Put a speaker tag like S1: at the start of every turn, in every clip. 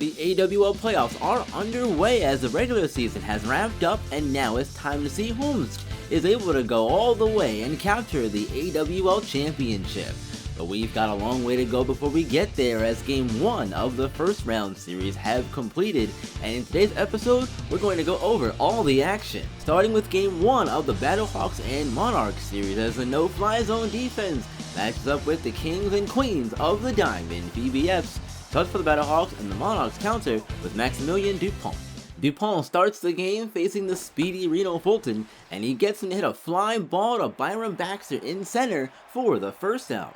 S1: The AWL Playoffs are underway as the regular season has wrapped up, and now it's time to see whom is able to go all the way and capture the AWL Championship. But we've got a long way to go before we get there, as Game 1 of the first round series have completed, and in today's episode, we're going to go over all the action. Starting with Game 1 of the Battlehawks and Monarchs series, as the no-fly zone defense matches up with the Kings and Queens of the Diamond. PBFs starts for the Battlehawks, and the Monarchs counter with Maximilian Dupont. Dupont starts the game facing the speedy Reno Fulton, and he gets him to hit a fly ball to Byron Baxter in center for the first out.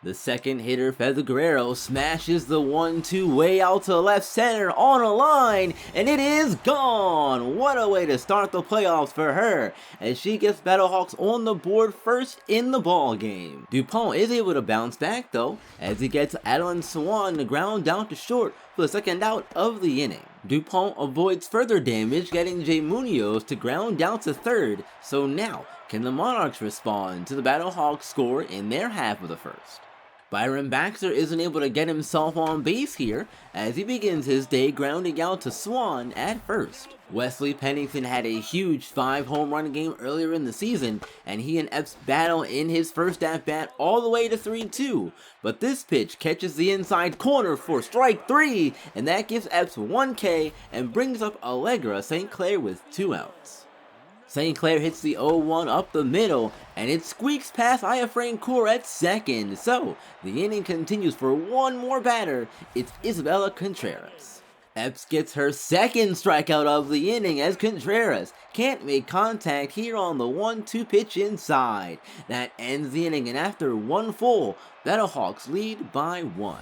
S1: The second hitter, Fez Guerrero, smashes the 1-2 way out to left center on a line, and it is gone! What a way to start the playoffs for her, as she gets Battlehawks on the board first in the ball game. Dupont is able to bounce back though, as he gets Adeline Swan to ground down to short for the second out of the inning. Dupont avoids further damage, getting Jay Munoz to ground down to third, so now can the Monarchs respond to the Battlehawks score in their half of the first. Byron Baxter isn't able to get himself on base here, as he begins his day grounding out to Swan at first. Wesley Pennington had a huge 5-home run game earlier in the season, and he and Epps battle in his first at-bat all the way to 3-2, but this pitch catches the inside corner for strike 3, and that gives Epps 1K and brings up Allegra St. Clair with 2 outs. St. Clair hits the 0-1 up the middle, and it squeaks past Iafrancourt at second, so the inning continues for one more batter. It's Isabella Contreras. Epps gets her second strikeout of the inning, as Contreras can't make contact here on the 1-2 pitch inside. That ends the inning, and after one full, Battlehawks lead by 1.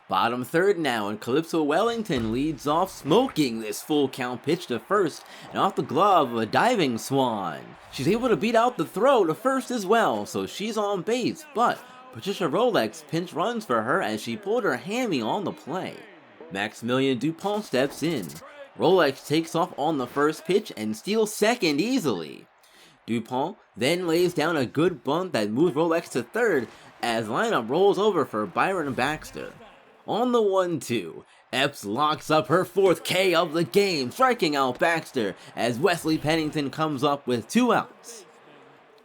S1: Bottom third now, and Calypso Wellington leads off, smoking this full count pitch to first, and off the glove of a diving Swan. She's able to beat out the throw to first as well, so she's on base, but Patricia Rolex pinch runs for her as she pulled her hammy on the play. Maximilian Dupont steps in. Rolex takes off on the first pitch and steals second easily. Dupont then lays down a good bunt that moves Rolex to third, as lineup rolls over for Byron Baxter. On the 1-2, Epps locks up her 4th K of the game, striking out Baxter as Wesley Pennington comes up with 2 outs.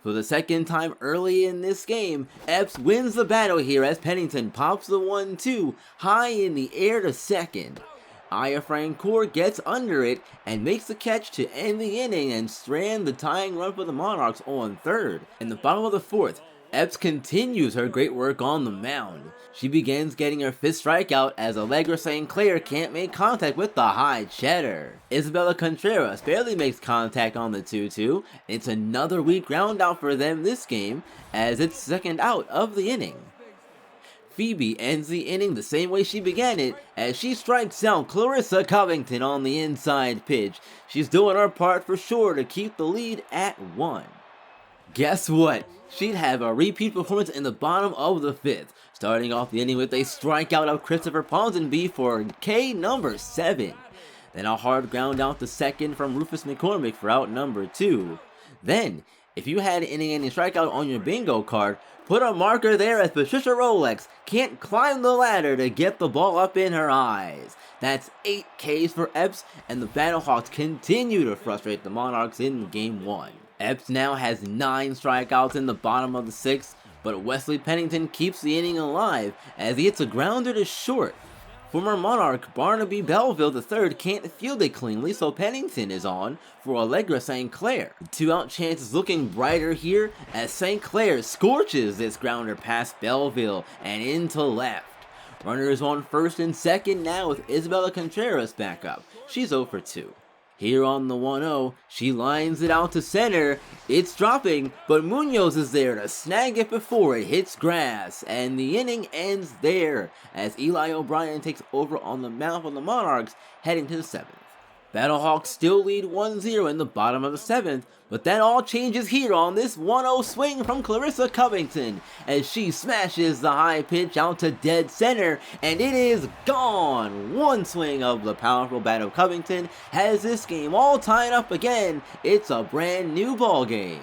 S1: For the second time early in this game, Epps wins the battle here as Pennington pops the 1-2 high in the air to second. Iafrancourt gets under it and makes the catch to end the inning and strand the tying run for the Monarchs on third. In the bottom of the 4th, Epps continues her great work on the mound. She begins getting her 5th strikeout as Allegra St. Clair can't make contact with the high cheddar. Isabella Contreras barely makes contact on the 2-2. It's another weak ground out for them this game, as it's second out of the inning. Phoebe ends the inning the same way she began it, as she strikes out Clarissa Covington on the inside pitch. She's doing her part for sure to keep the lead at 1. Guess what? She'd have a repeat performance in the bottom of the 5th, starting off the inning with a strikeout of Christopher Ponsonby for K number 7. Then a hard ground out to second from Rufus McCormick for out number 2. Then, if you had an inning-ending strikeout on your bingo card, put a marker there as Patricia Rolex can't climb the ladder to get the ball up in her eyes. That's 8 Ks for Epps, and the Battlehawks continue to frustrate the Monarchs in Game 1. Epps now has 9 strikeouts in the bottom of the 6th, but Wesley Pennington keeps the inning alive as he hits a grounder to short. Former Monarch Barnaby Belleville III can't field it cleanly, so Pennington is on for Allegra St. Clair. The 2-out chance is looking brighter here as St. Clair scorches this grounder past Belleville and into left. Runners on first and second now with Isabella Contreras back up. She's 0 for 2. Here on the 1-0, she lines it out to center. It's dropping, but Munoz is there to snag it before it hits grass, and the inning ends there as Eli O'Brien takes over on the mound for the Monarchs, heading to the 7th. Battlehawks still lead 1-0 in the bottom of the 7th, but that all changes here on this 1-0 swing from Clarissa Covington as she smashes the high pitch out to dead center, and it is gone! One swing of the powerful bat of Covington has this game all tied up again. It's a brand new ball game.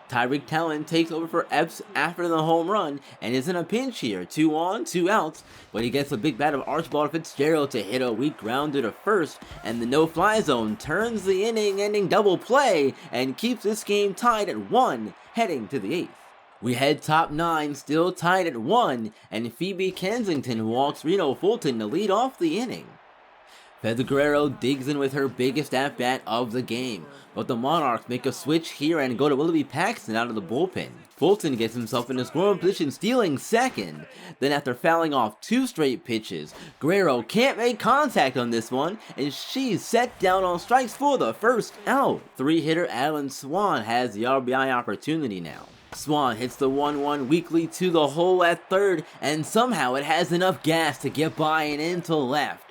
S1: Tyreek Talon takes over for Epps after the home run and is in a pinch here, 2 on, 2 outs, but he gets a big bat of Archibald Fitzgerald to hit a weak grounder to first, and the no-fly zone turns the inning-ending double play and keeps this game tied at 1, heading to the 8th. We head top 9, still tied at 1, and Phoebe Kensington walks Reno Fulton to lead off the inning. Fez Guerrero digs in with her biggest at-bat of the game, but the Monarchs make a switch here and go to Willoughby Paxton out of the bullpen. Fulton gets himself in a scoring position, stealing second. Then after fouling off 2 straight pitches, Guerrero can't make contact on this one, and she's set down on strikes for the first out. 3-hitter Alan Swan has the RBI opportunity now. Swan hits the 1-1 weakly to the hole at third, and somehow it has enough gas to get by and into left.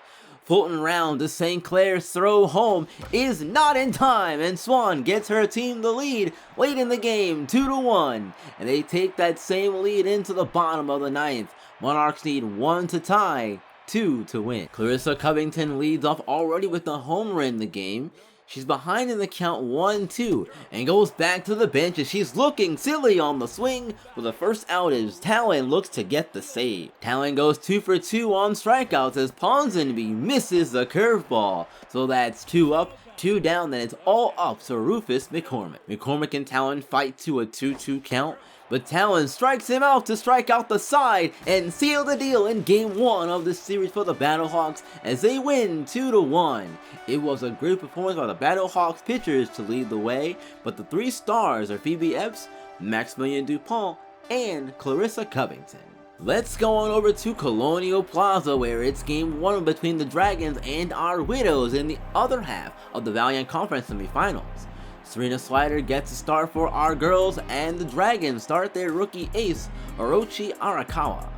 S1: Fulton round to St. Clair's throw home is not in time, and Swan gets her team the lead late in the game, 2-1, and they take that same lead into the bottom of the 9th. Monarchs need 1 to tie, 2 to win. Clarissa Covington leads off already with the homer in the game. She's behind in the count 1-2 and goes back to the bench as she's looking silly on the swing for the first out as Talon looks to get the save. Talon goes 2 for 2 on strikeouts as Ponsonby misses the curveball. So that's 2 up, 2 down, then it's all up to Rufus McCormick. McCormick and Talon fight to a 2-2 count, but Talon strikes him out to strike out the side and seal the deal in Game 1 of the series for the Battlehawks as they win 2-1. It was a great performance by the Battlehawks pitchers to lead the way, but the 3 stars are Phoebe Epps, Maximilian Dupont, and Clarissa Covington. Let's go on over to Colonial Plaza where it's Game 1 between the Dragons and our Widows in the other half of the Valiant Conference semifinals. Serena Slider gets a start for our girls, and the Dragons start their rookie ace, Orochi Arakawa.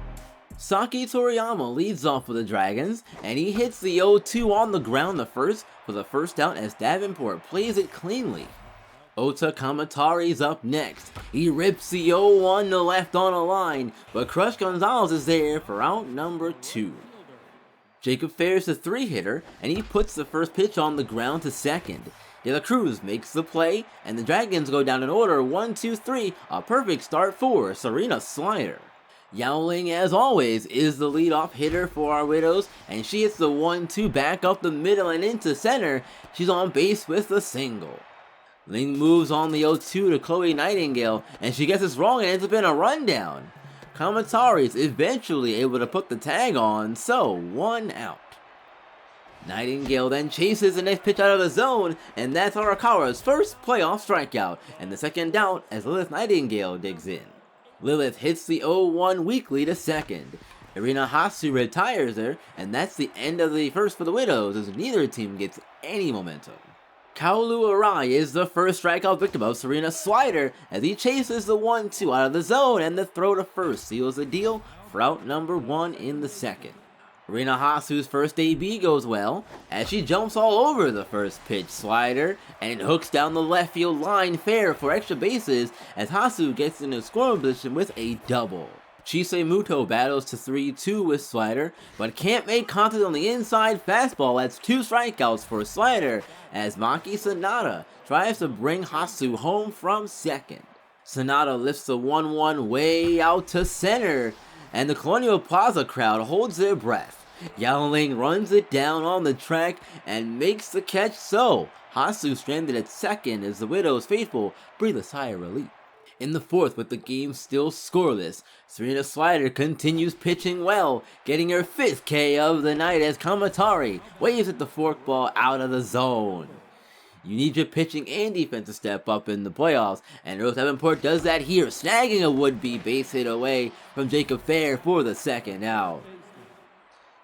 S1: Saki Toriyama leads off for the Dragons, and he hits the 0-2 on the ground the first for the first out as Davenport plays it cleanly. Ota Kamatari's up next. He rips the 0-1 to left on a line, but Crush Gonzalez is there for out number 2. Jacob Fair's the 3-hitter, and he puts the first pitch on the ground to second. De La Cruz makes the play, and the Dragons go down in order 1-2-3, a perfect start for Serena Slider. Yao Ling, as always, is the leadoff hitter for our Widows, and she hits the 1-2 back up the middle and into center. She's on base with a single. Ling moves on the 0-2 to Chloe Nightingale, and she gets this wrong and ends up in a rundown. Kamatari is eventually able to put the tag on, so 1 out. Nightingale then chases the next pitch out of the zone, and that's Arakawa's first playoff strikeout, and the second out as Lilith Nightingale digs in. Lilith hits the 0-1 weakly to second. Irina Hasu retires her, and that's the end of the first for the Widows as neither team gets any momentum. Kaolu Arai is the first strikeout victim of Serena Slider as he chases the 1-2 out of the zone, and the throw to first seals the deal for out number 1 in the second. Irina Hasu's first AB goes well as she jumps all over the first pitch slider and hooks down the left field line fair for extra bases as Hasu gets in a scoring position with a double. Chisei Muto battles to 3-2 with Slider, but can't make contact on the inside fastball. That's 2 strikeouts for Slider as Maki Sanada tries to bring Hasu home from second. Sanada lifts the 1-1 way out to center, and the Colonial Plaza crowd holds their breath. Yao Ling runs it down on the track and makes the catch, so Hasu stranded at second as the Widows faithful breathe a sigh of relief. In the fourth, with the game still scoreless, Serena Slider continues pitching well, getting her 5th K of the night as Kamatari waves at the forkball out of the zone. You need your pitching and defense to step up in the playoffs, and Rose Davenport does that here, snagging a would-be base hit away from Jacob Fair for the second out.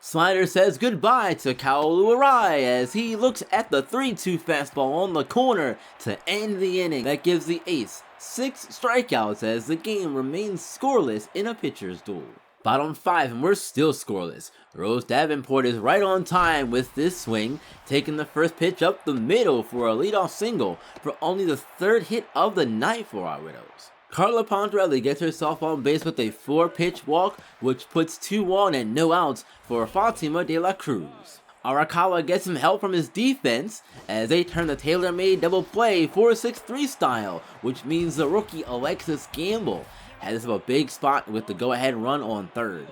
S1: Slider says goodbye to Kaolu Arai as he looks at the 3-2 fastball on the corner to end the inning. That gives the ace 6 strikeouts as the game remains scoreless in a pitcher's duel. Bottom 5 and we're still scoreless. Rose Davenport is right on time with this swing, taking the first pitch up the middle for a leadoff single for only the 3rd hit of the night for our Widows. Carla Pontarelli gets herself on base with a 4-pitch walk, which puts 2 on and no outs for Fatima de la Cruz. Arakawa gets some help from his defense as they turn the tailor-made double play 4-6-3 style, which means the rookie Alexis Gamble has a big spot with the go-ahead run on third.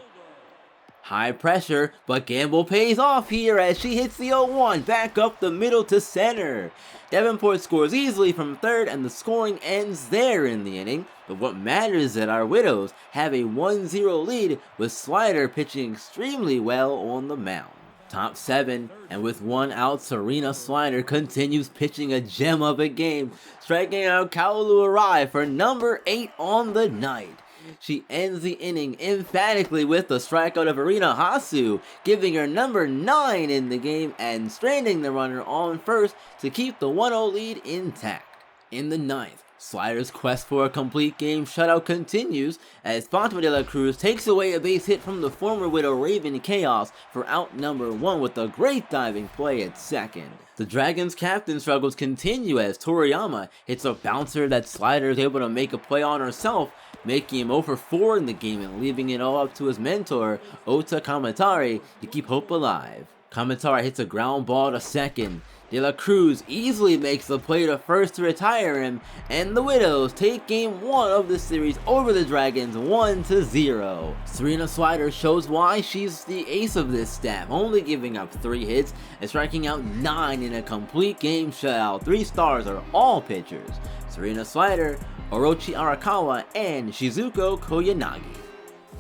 S1: High pressure, but Gamble pays off here as she hits the 0-1 back up the middle to center. Davenport scores easily from third and the scoring ends there in the inning, but what matters is that our Widows have a 1-0 lead with Slider pitching extremely well on the mound. Top 7, and with 1 out, Serena Slider continues pitching a gem of a game, striking out Kaolu Arai for number 8 on the night. She ends the inning emphatically with the strikeout of Arina Hasu, giving her number 9 in the game and stranding the runner on first to keep the 1-0 lead intact. In the 9th, Slider's quest for a complete game shutout continues as Fanto de la Cruz takes away a base hit from the former Widow Raven Chaos for out number 1 with a great diving play at second. The Dragons' captain struggles continue as Toriyama hits a bouncer that Slider is able to make a play on herself, making him 0 for 4 in the game and leaving it all up to his mentor, Ota Kamatari, to keep hope alive. Kamatari hits a ground ball to second. De La Cruz easily makes the play to first to retire him, and the Widows take game 1 of the series over the Dragons 1-0. Serena Slider shows why she's the ace of this staff, only giving up 3 hits and striking out 9 in a complete game shutout. 3 stars are all pitchers: Serena Slider, Orochi Arakawa, and Shizuko Koyanagi.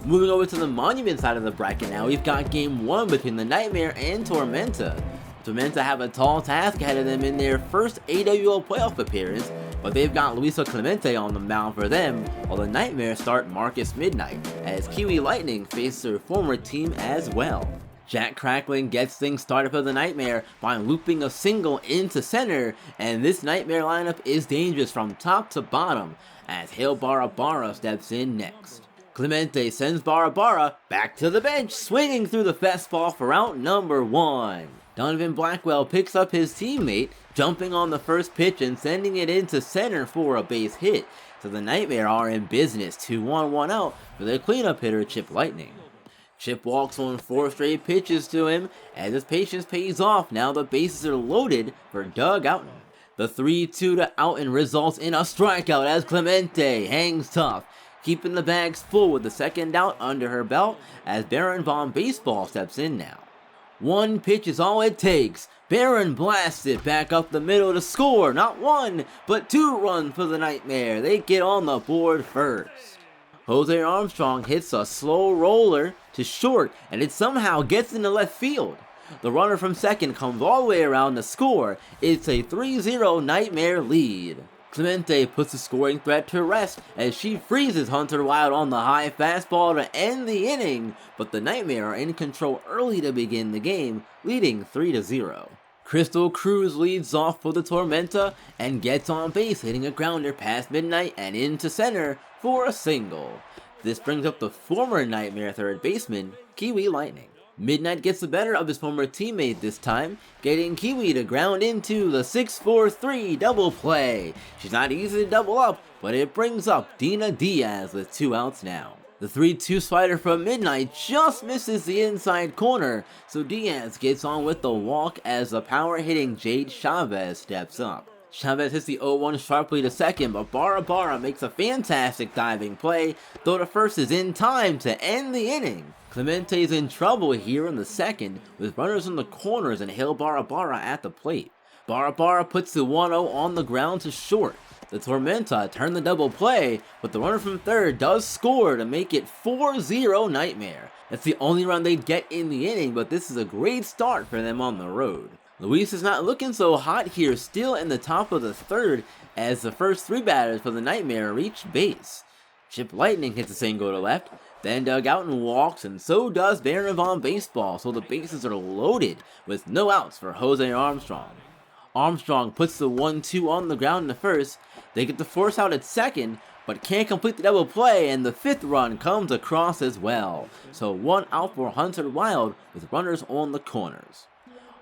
S1: Moving over to the Monument side of the bracket now, we've got game 1 between the Nightmare and Tormenta. Tormenta have a tall task ahead of them in their first AWL playoff appearance, but they've got Luisa Clemente on the mound for them, while the Nightmare start Marcus Midnight, as Kiwi Lightning face their former team as well. Jack Crackling gets things started for the Nightmare by looping a single into center, and this Nightmare lineup is dangerous from top to bottom, as Hail Barabara steps in next. Clemente sends Barabara back to the bench, swinging through the fastball for out number 1. Donovan Blackwell picks up his teammate, jumping on the first pitch and sending it into center for a base hit, so the Nightmare are in business, 2-1, 1 out for their cleanup hitter Chip Lightning. Chip walks on 4 straight pitches to him, as his patience pays off now the bases are loaded for Doug Outen. The 3-2 to Outen results in a strikeout as Clemente hangs tough, keeping the bags full with the second out under her belt as Baron Von Baseball steps in now. 1 pitch is all it takes. Baron blasts it back up the middle to score not 1, but 2 runs for the Nightmare. They get on the board first. Jose Armstrong hits a slow roller to short, and it somehow gets into left field. The runner from second comes all the way around to score. It's a 3-0 Nightmare lead. Clemente puts the scoring threat to rest as she freezes Hunter Wild on the high fastball to end the inning, but the Nightmare are in control early to begin the game, leading 3-0. Crystal Cruz leads off for the Tormenta and gets on base, hitting a grounder past midnight and into center for a single. This brings up the former Nightmare third baseman, Kiwi Lightning. Midnight gets the better of his former teammate this time, getting Kiwi to ground into the 6-4-3 double play. She's not easy to double up, but it brings up Dina Diaz with 2 outs now. The 3-2 slider from Midnight just misses the inside corner, so Diaz gets on with the walk as the power-hitting Jade Chavez steps up. Chavez hits the 0-1 sharply to second, but Barabara makes a fantastic diving play, though the first is in time to end the inning. Clemente is in trouble here in the second, with runners in the corners and Hail Barabara at the plate. Barabara puts the 1-0 on the ground to short. The Tormenta turn the double play, but the runner from third does score to make it 4-0 Nightmare. That's the only run they'd get in the inning, but this is a great start for them on the road. Luis is not looking so hot here, still in the top of the third, as the first 3 batters for the Nightmare reach base. Chip Lightning hits a single to left, then Doug Outen walks, and so does Baron Von Baseball, so the bases are loaded with no outs for Jose Armstrong. Armstrong puts the 1-2 on the ground to first. They get the force out at second, but can't complete the double play, and the 5th run comes across as well. So 1 out for Hunter Wild with runners on the corners.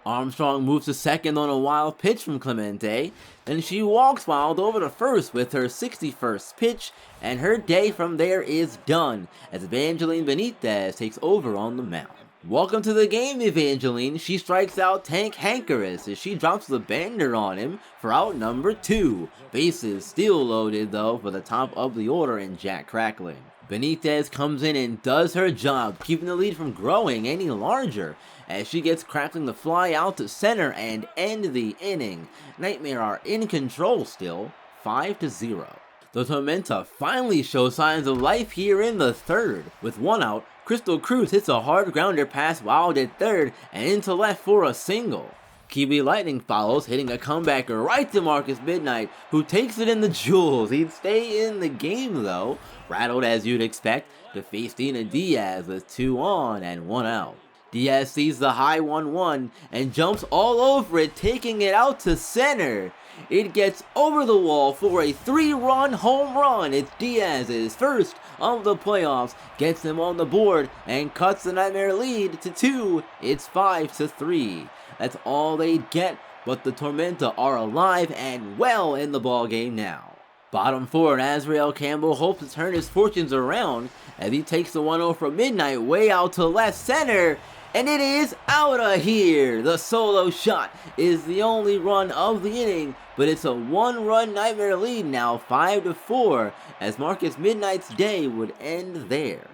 S1: Armstrong moves to second on a wild pitch from Clemente, then she walks Wild over to first with her 61st pitch, and her day from there is done as Evangeline Benitez takes over on the mound. Welcome to the game, Evangeline. She strikes out Tank Hankerus as she drops the banger on him for out number 2. Bases still loaded though for the top of the order and Jack Crackling. Benitez comes in and does her job, keeping the lead from growing any larger as she gets Crackling to fly out to center and end the inning. Nightmare are in control still, 5-0. The Tormenta finally show signs of life here in the third. With one out, Crystal Cruz hits a hard grounder pass wild at third and into left for a single. Kiwi Lightning follows, hitting a comebacker right to Marcus Midnight, who takes it in the jewels. He'd stay in the game though, rattled as you'd expect, to face Dina Diaz with 2 on and 1 out. Diaz sees the high 1-1 and jumps all over it, taking it out to center. It gets over the wall for a 3-run home run. It's Diaz's first of the playoffs, gets him on the board and cuts the Nightmare lead to 2. It's 5-3. That's all they get, but the Tormenta are alive and well in the ball game now. Bottom 4, and Azrael Campbell hopes to turn his fortunes around as he takes the 1-0 from Midnight way out to left center. And it is out of here! The solo shot is the only run of the inning, but it's a 1-run Nightmare lead now, 5-4, as Marcus Midnight's day would end there.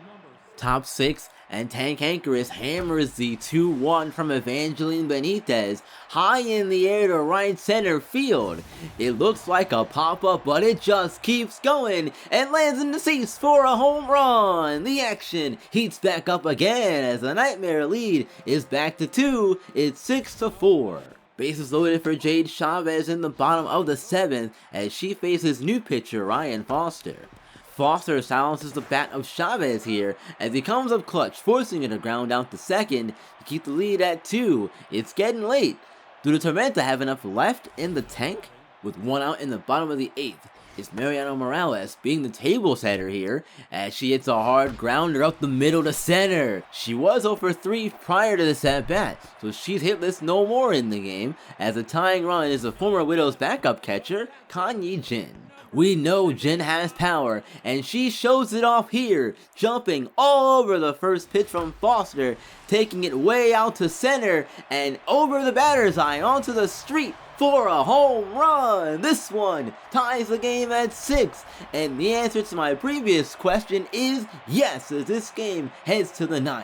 S1: Top 6, and Tank Hankerus hammers the 2-1 from Evangeline Benitez high in the air to right center field. It looks like a pop-up, but it just keeps going and lands in the seats for a home run. The action heats back up again as the Nightmare lead is back to 2. It's 6-4. Bases loaded for Jade Chavez in the bottom of the 7th as she faces new pitcher Ryan Foster. Foster silences the bat of Chavez here as he comes up clutch, forcing it to ground out to second to keep the lead at 2. It's getting late. Do the Tormenta have enough left in the tank? With 1 out in the bottom of the 8th, it's Mariano Morales being the table setter here as she hits a hard grounder up the middle to center. She was 0 for 3 prior to this at bat, so she's hitless no more in the game as the tying run is the former Widows backup catcher, Kanye Jin. We know Jen has power, and she shows it off here, jumping all over the first pitch from Foster, taking it way out to center, and over the batter's eye onto the street for a home run. This one ties the game at 6, and the answer to my previous question is yes, as this game heads to the 9th.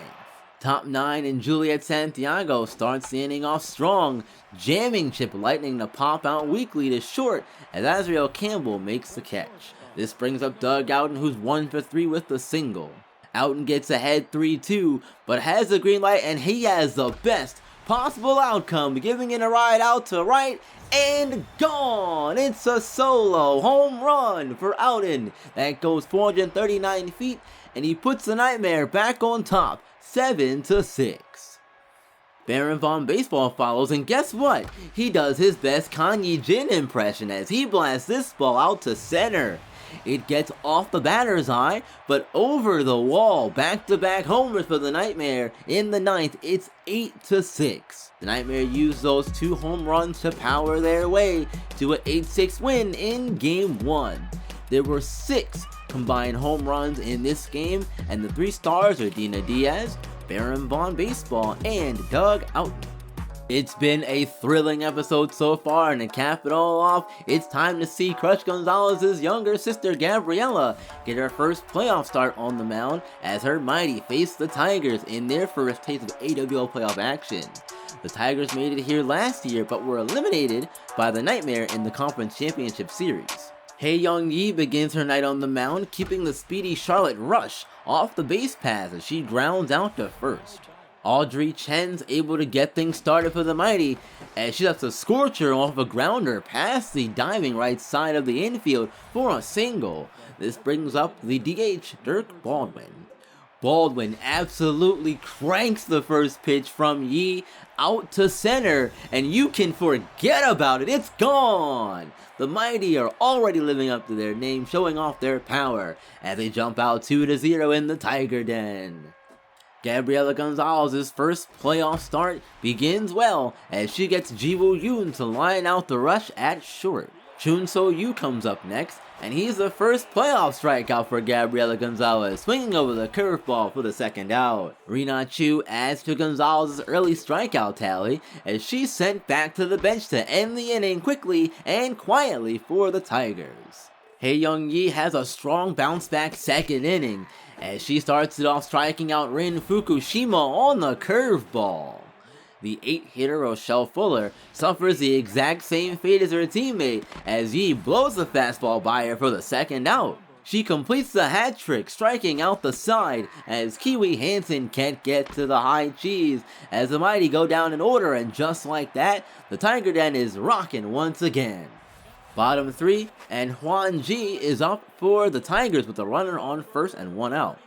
S1: Top 9, and Juliet Santiago starts the inning off strong, jamming Chip Lightning to pop out weakly to short as Azrael Campbell makes the catch. This brings up Doug Outen, who's 1 for 3 with the single. Outen gets ahead 3-2, but has the green light and he has the best possible outcome, giving it a ride out to right and gone. It's a solo home run for Outen that goes 439 feet, and he puts the Nightmare back on top, 7-6. Baron Von Baseball follows, and guess what? He does his best Kanye Jin impression as he blasts this ball out to center. It gets off the batter's eye, but over the wall. Back-to-back homers for the Nightmare. In the 9th, it's 8-6. The Nightmare used those 2 home runs to power their way to an 8-6 win in Game 1. There were 6 combined home runs in this game, and the 3 stars are Dina Diaz, Baron Von Baseball, and Doug Outen. It's been a thrilling episode so far, and to cap it all off, it's time to see Crush Gonzalez's younger sister Gabriella get her first playoff start on the mound as her Mighty face the Tigers in their first taste of AWL playoff action. The Tigers made it here last year, but were eliminated by the Nightmare in the Conference Championship Series. Hei Young Yi begins her night on the mound, keeping the speedy Charlotte Rush off the base paths as she grounds out to first. Audrey Chen's able to get things started for the Mighty as she lets a scorcher off a grounder past the diving right side of the infield for a single. This brings up the DH, Dirk Baldwin. Baldwin absolutely cranks the first pitch from Yi out to center, and you can forget about it, it's gone! The Mighty are already living up to their name, showing off their power as they jump out 2-0 in the Tiger Den. Gabriela Gonzalez's first playoff start begins well as she gets Jiwoo Yoon to line out the Rush at short. Chun So-yu comes up next, and he's the first playoff strikeout for Gabriela Gonzalez, swinging over the curveball for the second out. Rina Chu adds to Gonzalez's early strikeout tally as she's sent back to the bench to end the inning quickly and quietly for the Tigers. Hye Young-yi has a strong bounce-back second inning as she starts it off striking out Rin Fukushima on the curveball. The 8-hitter Rochelle Fuller suffers the exact same fate as her teammate as Yi blows the fastball by her for the second out. She completes the hat trick, striking out the side as Kiwi Hansen can't get to the high cheese as the Mighty go down in order, and just like that, the Tiger Den is rocking once again. Bottom 3, and Hwan Ji is up for the Tigers with a runner on first and 1 out.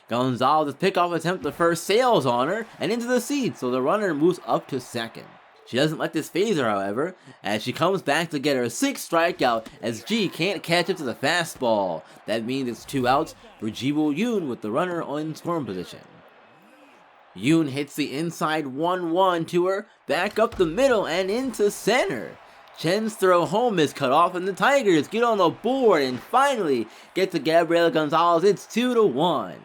S1: Gonzalez's pickoff attempt to first sails on her and into the seats, so the runner moves up to second. She doesn't let this phase her, however, as she comes back to get her 6th strikeout as Ji can't catch up to the fastball. That means it's 2 outs for Ji-woo Yoon with the runner in scoring position. Yoon hits the inside 1-1 to her, back up the middle and into center. Chen's throw home is cut off and the Tigers get on the board and finally get to Gabriela Gonzalez. It's 2-1.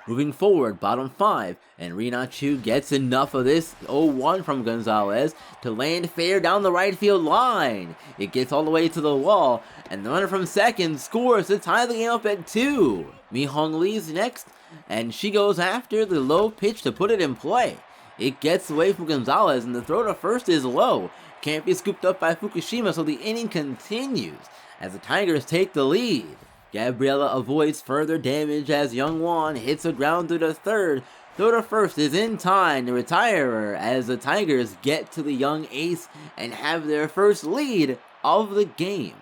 S1: Moving forward, bottom 5, and Rina Chu gets enough of this 0-1 from Gonzalez to land fair down the right field line. It gets all the way to the wall, and the runner from second scores to tie the game up at 2. Mi Hong Lee's next, and she goes after the low pitch to put it in play. It gets away from Gonzalez, and the throw to first is low. Can't be scooped up by Fukushima, so the inning continues as the Tigers take the lead. Gabriela avoids further damage as Young-won hits a ground to the third. Throw to first is in time to retire her as the Tigers get to the young ace and have their first lead of the game.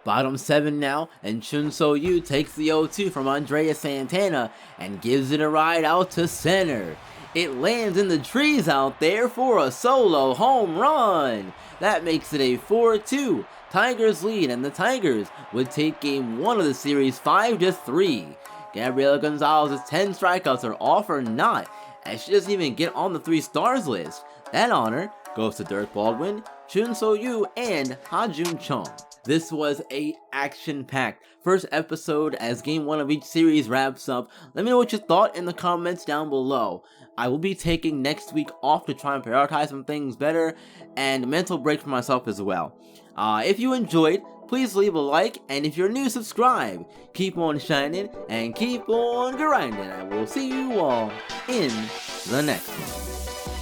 S1: Bottom 7 now, and Chun So-yu takes the 0-2 from Andrea Santana and gives it a ride out to center. It lands in the trees out there for a solo home run. That makes it a 4-2 Tigers lead, and the Tigers would take game 1 of the series 5-3. Gabriela Gonzalez's 10 strikeouts are all for naught, as she doesn't even get on the 3 stars list. That honor goes to Dirk Baldwin, Chun So-yu, and Ha-jun Chung. This was a action-packed first episode as game 1 of each series wraps up. Let me know what you thought in the comments down below. I will be taking next week off to try and prioritize some things better and a mental break for myself as well. If you enjoyed, please leave a like, and if you're new, subscribe. Keep on shining and keep on grinding. I will see you all in the next one.